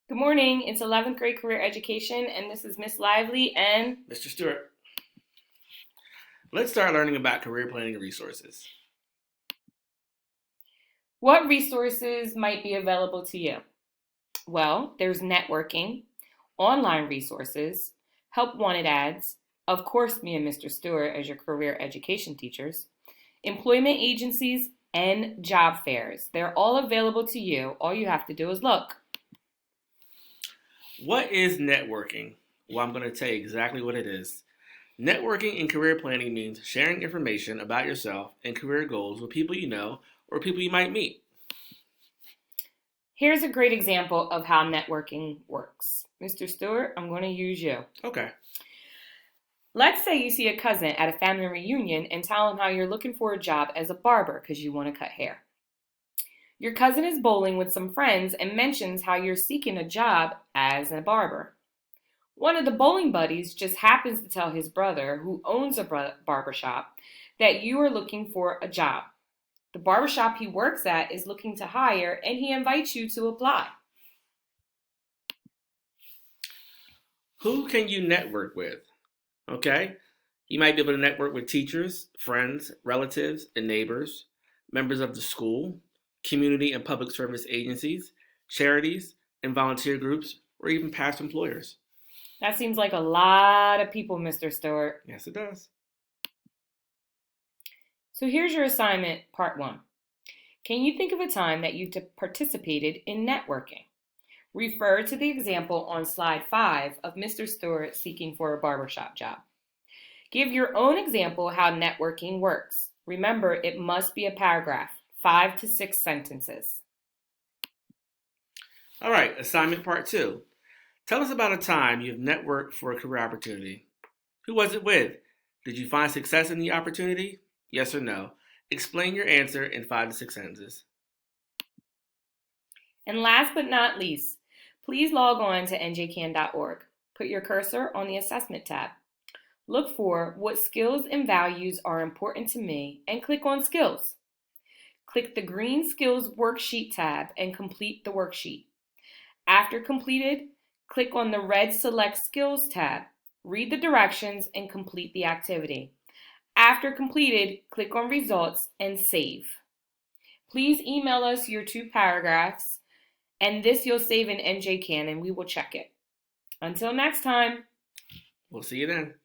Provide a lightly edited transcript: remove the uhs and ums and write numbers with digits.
Good morning. It's 11th grade career education, and this is Miss Lively and Mr. Stewart. Let's start learning about career planning resources. what resources might be available to you? Well, there's networking, online resources, help wanted ads, of course, me and Mr. Stewart as your career education teachers, employment agencies, and job fairs. They're all available to you. All you have to do is look. What is networking? Well, I'm going to tell you exactly what it is. Networking in career planning means sharing information about yourself and career goals with people you know or people you might meet. Here's a great example of how networking works. Mr. Stewart, I'm going to use you. Okay. Let's say you see a cousin at a family reunion and tell him how you're looking for a job as a barber because you want to cut hair. Your cousin is bowling with some friends and mentions how you're seeking a job as a barber. One of the bowling buddies just happens to tell his brother, who owns a barber shop, that you are looking for a job. The barbershop he works at is looking to hire and he invites you to apply. Who can you network with? Okay. You might be able to network with teachers, friends, relatives, and neighbors, members of the school, community and public service agencies, charities, and volunteer groups, or even past employers. That seems like a lot of people, Mr. Stewart. Yes, it does. So here's your assignment, part one. Can you think of a time that you participated in networking? Refer to the example on slide 5 of Mr. Stewart seeking for a barbershop job. Give your own example how networking works. Remember, it must be a paragraph, 5 to 6 sentences. All right, assignment part two. Tell us about a time you've networked for a career opportunity. Who was it with? Did you find success in the opportunity? Yes or no? Explain your answer in 5 to 6 sentences. And last but not least, please log on to njcan.org. Put your cursor on the assessment tab. Look for what skills and values are important to me and click on skills. Click the green skills worksheet tab and complete the worksheet. After completed, click on the red select skills tab. Read the directions and complete the activity. After completed, click on results and save. Please email us your 2 paragraphs, and this you'll save in NJCan and we will check it. Until next time. We'll see you then.